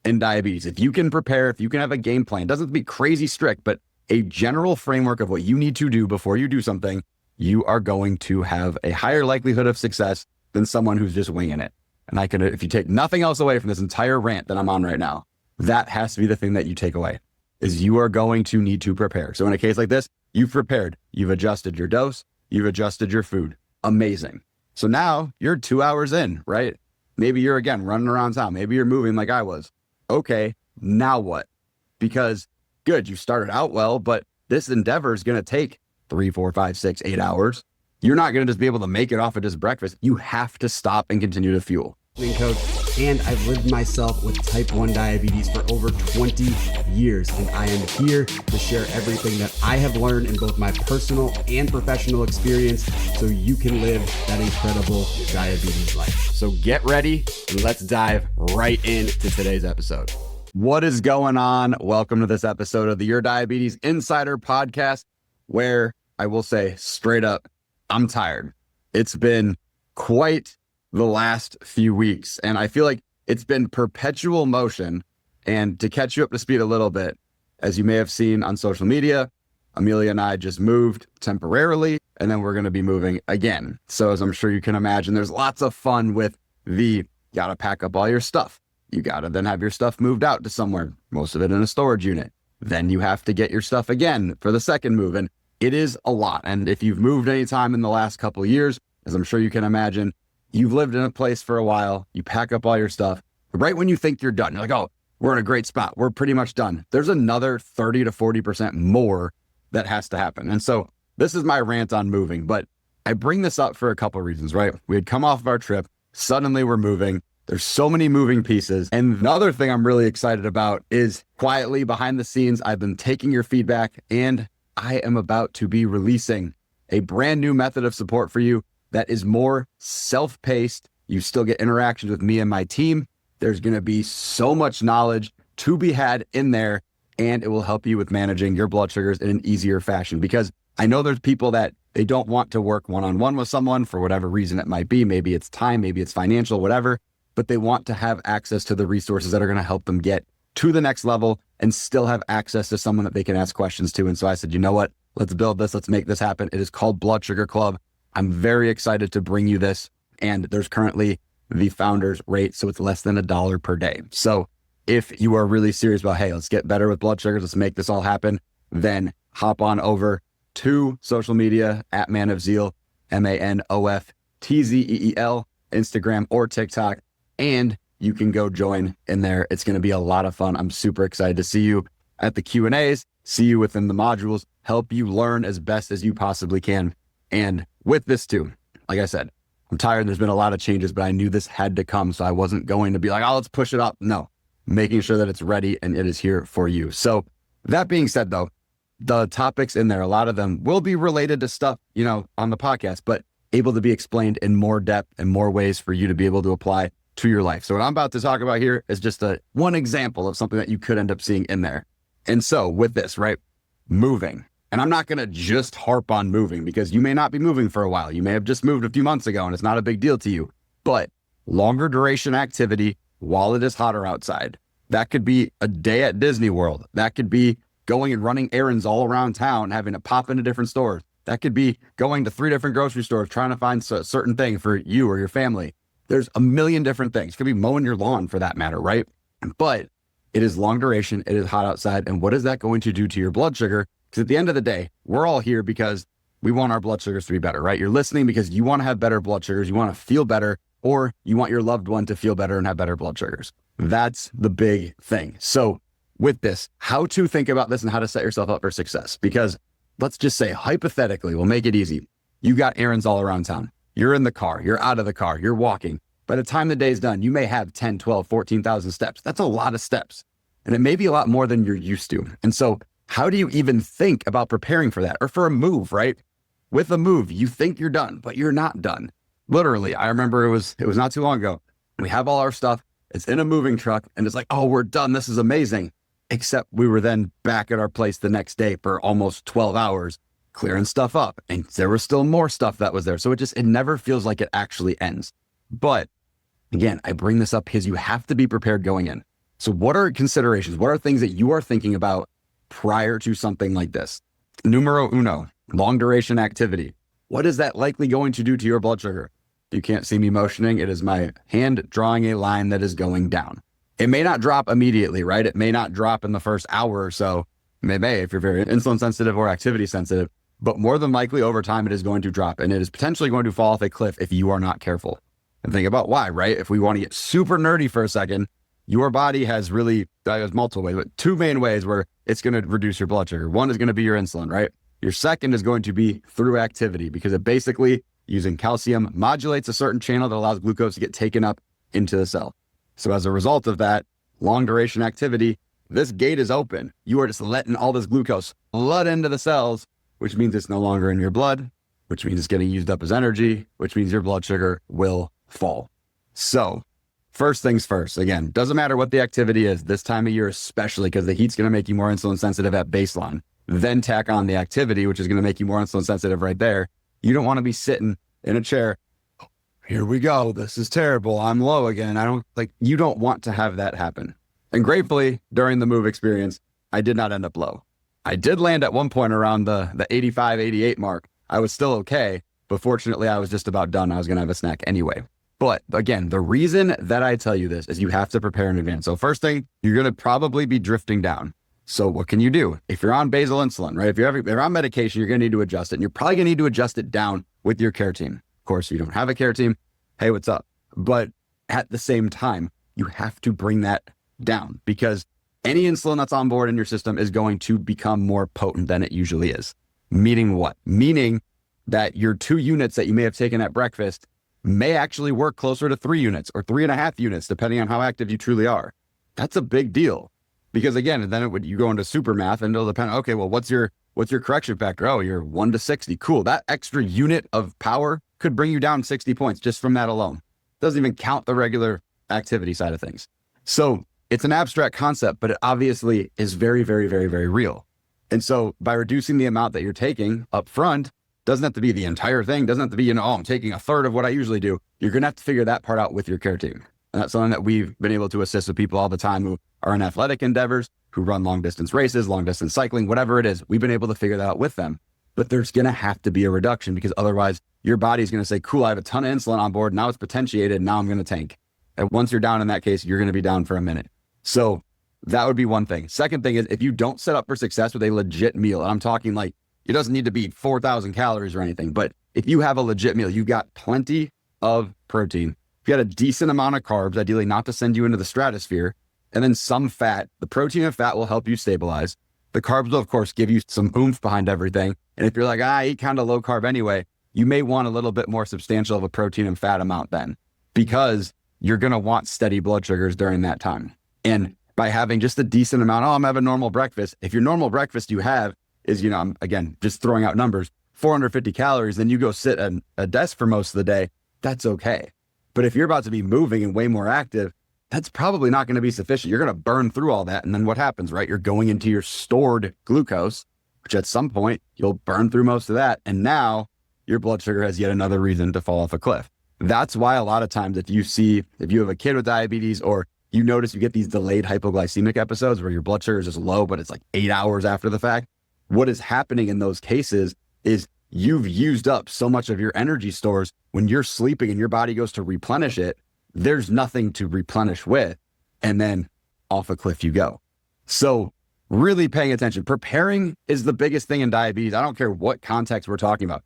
in diabetes. If you can prepare, if you can have a game plan, it doesn't have to be crazy strict, but a general framework of what you need to do before you do something, you are going to have a higher likelihood of success than someone who's just winging it. And if you take nothing else away from this entire rant that I'm on right now, that has to be the thing that you take away, is you are going to need to prepare. So in a case like this, you've prepared, you've adjusted your dose, you've adjusted your food. Amazing. So now you're 2 hours in, right? Maybe you're again running around town. Maybe you're moving like I was. Okay, now what? Because good, you started out well, but this endeavor is going to take 3, 4, 5, 6, 8 hours. You're not going to just be able to make it off of just breakfast. You have to stop and continue to fuel. Coach, and I've lived myself with type 1 diabetes for over 20 years, and I am here to share everything that I have learned in both my personal and professional experience so you can live that incredible diabetes life. So get ready and let's dive right into today's episode. What is going on? Welcome to this episode of the Your Diabetes Insider podcast, where I will say straight up, I'm tired. It's been quite the last few weeks, and I feel like it's been perpetual motion. And to catch you up to speed a little bit, as you may have seen on social media, Amelia and I just moved temporarily, and then we're going to be moving again. So as I'm sure you can imagine, there's lots of fun with the gotta pack up all your stuff. You gotta then have your stuff moved out to somewhere, most of it in a storage unit. Then you have to get your stuff again for the second move. And it is a lot. And if you've moved any time in the last couple of years, as I'm sure you can imagine, you've lived in a place for a while, you pack up all your stuff. Right when you think you're done, you're like, oh, we're in a great spot. We're pretty much done. There's another 30 to 40% more that has to happen. And so this is my rant on moving, but I bring this up for a couple of reasons, right? We had come off of our trip. Suddenly we're moving. There's so many moving pieces. And the other thing I'm really excited about is quietly behind the scenes, I've been taking your feedback and I am about to be releasing a brand new method of support for you that is more self-paced. You still get interactions with me and my team. There's going to be so much knowledge to be had in there, and it will help you with managing your blood sugars in an easier fashion. Because I know there's people that they don't want to work one-on-one with someone for whatever reason it might be. Maybe it's time, maybe it's financial, whatever, but they want to have access to the resources that are going to help them get to the next level and still have access to someone that they can ask questions to. And so I said, you know what? Let's build this. Let's make this happen. It is called Blood Sugar Club. I'm very excited to bring you this. And there's currently the founder's rate, so it's less than $1 per day. So if you are really serious about, hey, let's get better with blood sugars, let's make this all happen, then hop on over to social media at Man of Zeal, MANOFTZEEL, Instagram or TikTok, and you can go join in there. It's going to be a lot of fun. I'm super excited to see you at the Q&As, see you within the modules, help you learn as best as you possibly can. And with this too, like I said, I'm tired. There's been a lot of changes, but I knew this had to come. So I wasn't going to be like, oh, let's push it up. No, making sure that it's ready and it is here for you. So that being said, though, the topics in there, a lot of them will be related to stuff, on the podcast, but able to be explained in more depth and more ways for you to be able to apply to your life. So what I'm about to talk about here is just one example of something that you could end up seeing in there. And so with this, right, moving. And I'm not going to just harp on moving because you may not be moving for a while. You may have just moved a few months ago and it's not a big deal to you, but longer duration activity while it is hotter outside. That could be a day at Disney World. That could be going and running errands all around town, having to pop into different stores. That could be going to 3 different grocery stores, trying to find a certain thing for you or your family. There's a million different things. It could be mowing your lawn for that matter, right? But it is long duration. It is hot outside. And what is that going to do to your blood sugar? Because at the end of the day, we're all here because we want our blood sugars to be better, right? You're listening because you want to have better blood sugars. You want to feel better, or you want your loved one to feel better and have better blood sugars. That's the big thing. So with this, how to think about this and how to set yourself up for success. Because let's just say, hypothetically, we'll make it easy. You got errands all around town. You're in the car, you're out of the car, you're walking. By the time the day's done, you may have 10, 12, 14,000 steps. That's a lot of steps. And it may be a lot more than you're used to. And so how do you even think about preparing for that? Or for a move, right? With a move, you think you're done, but you're not done. Literally, I remember it was not too long ago. We have all our stuff. It's in a moving truck and it's like, oh, we're done. This is amazing. Except we were then back at our place the next day for almost 12 hours, clearing stuff up. And there was still more stuff that was there. So it never feels like it actually ends. But again, I bring this up because you have to be prepared going in. So what are considerations? What are things that you are thinking about prior to something like this? Numero uno, long duration activity. What is that likely going to do to your blood sugar? You can't see me motioning. It is my hand drawing a line that is going down. It may not drop immediately, right? It may not drop in the first hour or so. It may if you're very insulin sensitive or activity sensitive, but more than likely over time, it is going to drop, and it is potentially going to fall off a cliff if you are not careful. And think about why, right? If we want to get super nerdy for a second, your body has multiple ways, but two main ways where it's going to reduce your blood sugar. One is going to be your insulin, right? Your second is going to be through activity, because it basically, using calcium, modulates a certain channel that allows glucose to get taken up into the cell. So as a result of that long duration activity, this gate is open. You are just letting all this glucose flood into the cells, which means it's no longer in your blood, which means it's getting used up as energy, which means your blood sugar will fall. So first things first, again, doesn't matter what the activity is this time of year, especially because the heat's going to make you more insulin sensitive at baseline. Then tack on the activity, which is going to make you more insulin sensitive right there. You don't want to be sitting in a chair. Here we go. This is terrible. I'm low again. You don't want to have that happen. And gratefully, during the move experience, I did not end up low. I did land at one point around the 85, 88 mark. I was still okay, but fortunately, I was just about done. I was going to have a snack anyway. But again, the reason that I tell you this is you have to prepare in advance. So first thing, you're going to probably be drifting down. So what can you do? If you're on basal insulin, right? If you're on medication, you're going to need to adjust it. And you're probably going to need to adjust it down with your care team. Of course, if you don't have a care team, hey, what's up? But at the same time, you have to bring that down, because any insulin that's on board in your system is going to become more potent than it usually is. Meaning what? Meaning that your 2 units that you may have taken at breakfast may actually work closer to 3 units or 3.5 units, depending on how active you truly are. That's a big deal, because again, then you go into super math and it'll depend. Okay, well, what's your correction factor? Oh, you're 1 to 60. Cool. That extra unit of power could bring you down 60 points just from that alone. Doesn't even count the regular activity side of things. So it's an abstract concept, but it obviously is very, very, very, very real. And so by reducing the amount that you're taking up front, doesn't have to be the entire thing. Doesn't have to be, I'm taking a third of what I usually do. You're going to have to figure that part out with your care team. And that's something that we've been able to assist with people all the time who are in athletic endeavors, who run long distance races, long distance cycling, whatever it is. We've been able to figure that out with them. But there's going to have to be a reduction, because otherwise your body's going to say, cool, I have a ton of insulin on board. Now it's potentiated. Now I'm going to tank. And once you're down in that case, you're going to be down for a minute. So that would be one thing. Second thing is, if you don't set up for success with a legit meal, and I'm talking like, it doesn't need to be 4,000 calories or anything, but if you have a legit meal, you've got plenty of protein, you got a decent amount of carbs, ideally not to send you into the stratosphere, and then some fat. The protein and fat will help you stabilize. The carbs will, of course, give you some oomph behind everything. And if you're like, I eat kind of low carb anyway, you may want a little bit more substantial of a protein and fat amount then, because you're going to want steady blood sugars during that time. And by having just a decent amount, I'm having a normal breakfast. If your normal breakfast you have is, I'm again, just throwing out numbers, 450 calories, then you go sit at a desk for most of the day, that's okay. But if you're about to be moving and way more active, that's probably not going to be sufficient. You're going to burn through all that. And then what happens, right? You're going into your stored glucose, which at some point you'll burn through most of that. And now your blood sugar has yet another reason to fall off a cliff. That's why a lot of times if you have a kid with diabetes, or you notice you get these delayed hypoglycemic episodes where your blood sugar is just low, but it's like 8 hours after the fact. What is happening in those cases is you've used up so much of your energy stores. When you're sleeping and your body goes to replenish it, there's nothing to replenish with, and then off a cliff you go. So really paying attention. Preparing is the biggest thing in diabetes. I don't care what context we're talking about.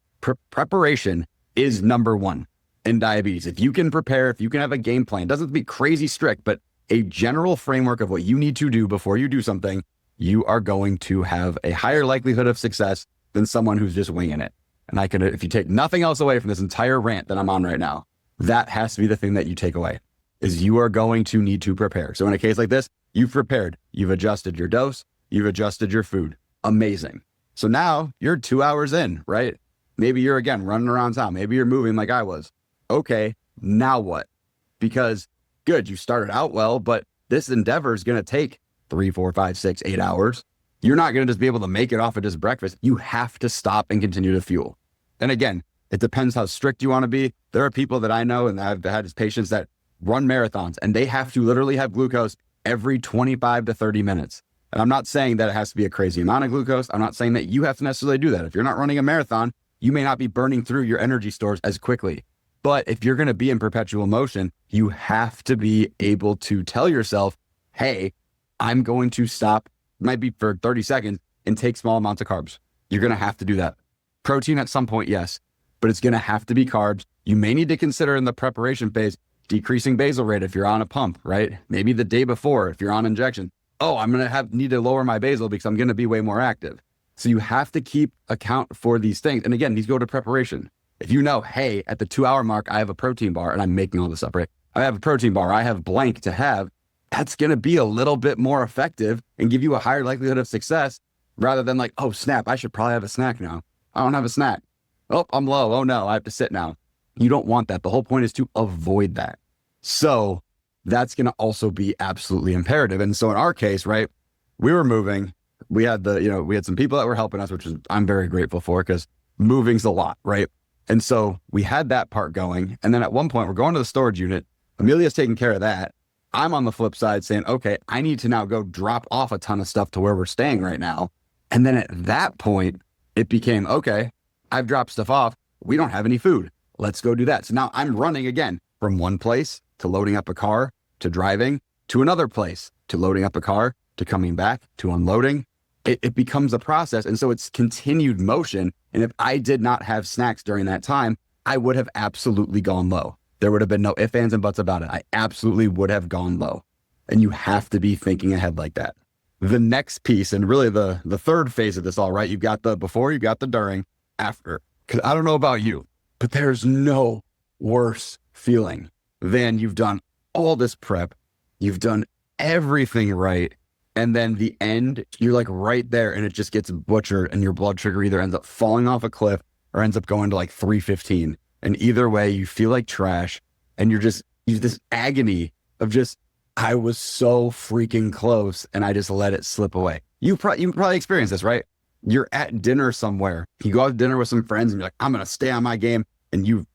Preparation is number one in diabetes. If you can prepare, if you can have a game plan, it doesn't have to be crazy strict, but a general framework of what you need to do before you do something, you are going to have a higher likelihood of success than someone who's just winging it. And if you take nothing else away from this entire rant that I'm on right now, that has to be the thing that you take away, is you are going to need to prepare. So in a case like this, you've prepared, you've adjusted your dose, you've adjusted your food. Amazing. So now you're 2 hours in, right? Maybe you're again running around town. Maybe you're moving like I was. Okay, now what? Because good, you started out well, but this endeavor is going to take 3, 4, 5, 6, 8 hours. You're not going to just be able to make it off of just breakfast. You have to stop and continue to fuel. And again, it depends how strict you want to be. There are people that I know, and I've had patients that run marathons, and they have to literally have glucose every 25 to 30 minutes. And I'm not saying that it has to be a crazy amount of glucose. I'm not saying that you have to necessarily do that. If you're not running a marathon, you may not be burning through your energy stores as quickly. But if you're going to be in perpetual motion, you have to be able to tell yourself, hey, I'm going to stop, might be for 30 seconds, and take small amounts of carbs. You're going to have to do that. Protein at some point, yes, but it's going to have to be carbs. You may need to consider in the preparation phase, decreasing basal rate if you're on a pump, right? Maybe the day before, if you're on injection. Oh, I'm going to need to lower my basal because I'm going to be way more active. So you have to keep account for these things. And again, these go to preparation. If you know, hey, at the 2-hour mark, I have a protein bar, and I'm making all this up, right? I have a protein bar, I have blank to have, that's going to be a little bit more effective and give you a higher likelihood of success rather than like, oh, snap, I should probably have a snack now. I don't have a snack. Oh, I'm low. Oh, no, I have to sit now. You don't want that. The whole point is to avoid that. So that's going to also be absolutely imperative. And so in our case, right, we were moving. We had we had some people that were helping us, which I'm very grateful for because moving's a lot, right? And so we had that part going. And then at one point, we're going to the storage unit. Amelia's taking care of that. I'm on the flip side saying, okay, I need to now go drop off a ton of stuff to where we're staying right now. And then at that point, it became, okay, I've dropped stuff off. We don't have any food. Let's go do that. So now I'm running again from one place to loading up a car, to driving, to another place, to loading up a car, to coming back, to unloading. It becomes a process. And so it's continued motion. And if I did not have snacks during that time, I would have absolutely gone low. There would have been no ifs, ands, and buts about it. I absolutely would have gone low. And you have to be thinking ahead like that. The next piece, and really the third phase of this all, right? You've got the before, you've got the during, after. Because I don't know about you, but there's no worse feeling than you've done all this prep. You've done everything right. And then the end, you're like right there and it just gets butchered and your blood sugar either ends up falling off a cliff or ends up going to like 315. And either way, you feel like trash and you've this agony of just, I was so freaking close and I just let it slip away. You probably experienced this, right? You're at dinner somewhere. You go out to dinner with some friends and you're like, I'm going to stay on my game. And you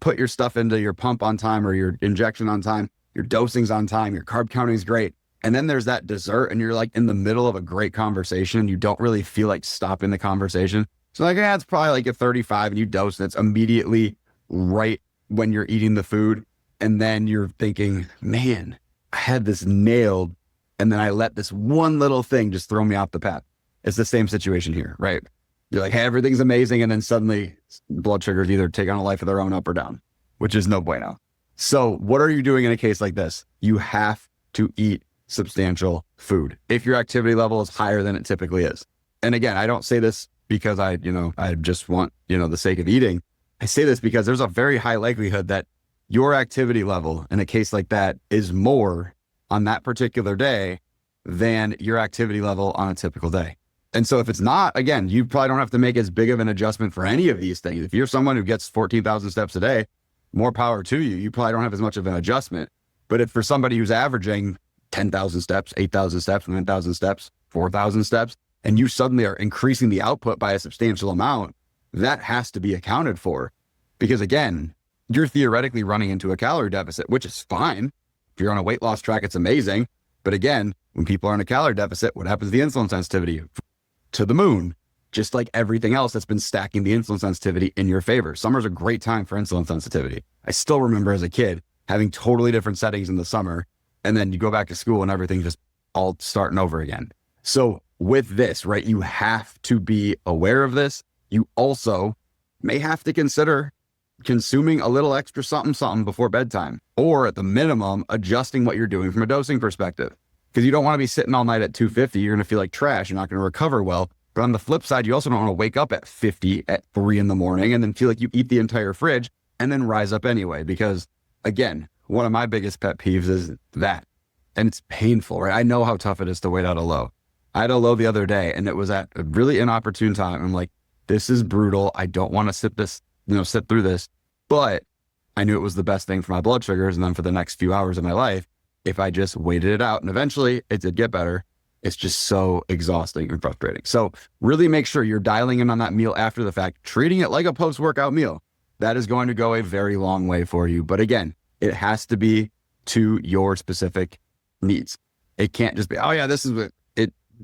put your stuff into your pump on time or your injection on time, your dosing's on time, your carb counting is great. And then there's that dessert and you're like in the middle of a great conversation. You don't really feel like stopping the conversation. So like, yeah, it's probably like a 35 and you dose and it's immediately right when you're eating the food. And then you're thinking, man, I had this nailed. And then I let this one little thing just throw me off the path. It's the same situation here, right? You're like, hey, everything's amazing. And then suddenly blood sugars either take on a life of their own up or down, which is no bueno. So what are you doing in a case like this? You have to eat substantial food if your activity level is higher than it typically is. And again, I don't say this because I just want, the sake of eating. I say this because there's a very high likelihood that your activity level in a case like that is more on that particular day than your activity level on a typical day. And so if it's not, again, you probably don't have to make as big of an adjustment for any of these things. If you're someone who gets 14,000 steps a day, more power to you. You probably don't have as much of an adjustment. But if for somebody who's averaging 10,000 steps, 8,000 steps, 9,000 steps, 4,000 steps, and you suddenly are increasing the output by a substantial amount, that has to be accounted for. Because again, you're theoretically running into a calorie deficit, which is fine. If you're on a weight loss track, it's amazing. But again, when people are in a calorie deficit, what happens to the insulin sensitivity? To the moon, just like everything else that's been stacking the insulin sensitivity in your favor. Summer's a great time for insulin sensitivity. I still remember as a kid having totally different settings in the summer. And then you go back to school and everything's just all starting over again. So with this, right, you have to be aware of this. You also may have to consider consuming a little extra something before bedtime, or at the minimum, adjusting what you're doing from a dosing perspective. Because you don't want to be sitting all night at 250. You're going to feel like trash. You're not going to recover well. But on the flip side, you also don't want to wake up at 50 at 3 in the morning and then feel like you eat the entire fridge and then rise up anyway. Because again, one of my biggest pet peeves is that. And it's painful, right? I know how tough it is to wait out a low. I had a low the other day and it was at a really inopportune time. I'm like, this is brutal. I don't want to sit through this, but I knew it was the best thing for my blood sugars. And then for the next few hours of my life, if I just waited it out, and eventually it did get better, it's just so exhausting and frustrating. So really make sure you're dialing in on that meal after the fact, treating it like a post-workout meal. That is going to go a very long way for you. But again, it has to be to your specific needs. It can't just be, oh yeah, this is what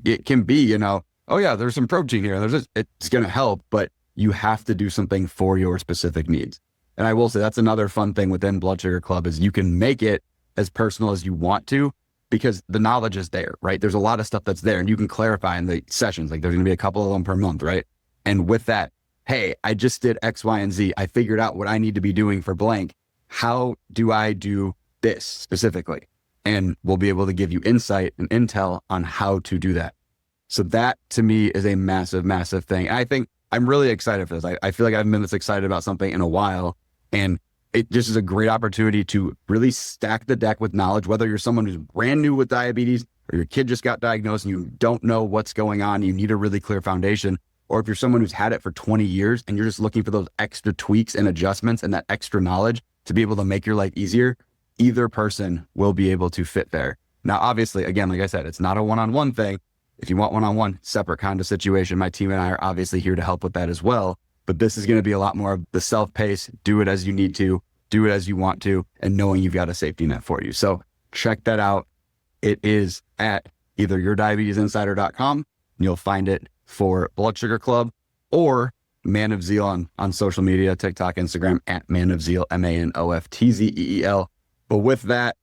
it can be, you know, oh yeah, there's some protein here. It's going to help, but you have to do something for your specific needs. And I will say that's another fun thing within Blood Sugar Club is you can make it as personal as you want to, because the knowledge is there, right? There's a lot of stuff that's there and you can clarify in the sessions. Like there's going to be a couple of them per month, right? And with that, hey, I just did X, Y, and Z. I figured out what I need to be doing for blank. How do I do this specifically? And we'll be able to give you insight and intel on how to do that. So that to me is a massive, massive thing. And I think I'm really excited for this. I feel like I haven't been this excited about something in a while. And it just is a great opportunity to really stack the deck with knowledge, whether you're someone who's brand new with diabetes or your kid just got diagnosed and you don't know what's going on. You need a really clear foundation. Or if you're someone who's had it for 20 years and you're just looking for those extra tweaks and adjustments and that extra knowledge to be able to make your life easier, either person will be able to fit there. Now, obviously, again, like I said, it's not a one-on-one thing. If you want one-on-one, separate kind of situation, my team and I are obviously here to help with that as well. But this is going to be a lot more of the self-pace, do it as you need to, do it as you want to, and knowing you've got a safety net for you. So check that out. It is at either yourdiabetesinsider.com, and you'll find it for Blood Sugar Club, or Man of Zeal on social media, TikTok, Instagram, at Man of Zeal, MANOFTZEEL. But with that,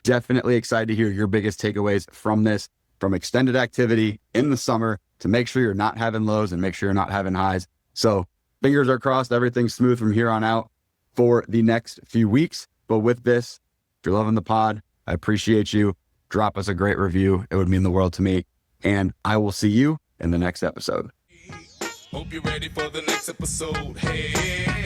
definitely excited to hear your biggest takeaways from this, from extended activity in the summer to make sure you're not having lows and make sure you're not having highs. So fingers are crossed, everything's smooth from here on out for the next few weeks. But with this, if you're loving the pod, I appreciate you. Drop us a great review. It would mean the world to me. And I will see you in the next episode. Hope you're ready for the next episode. Hey.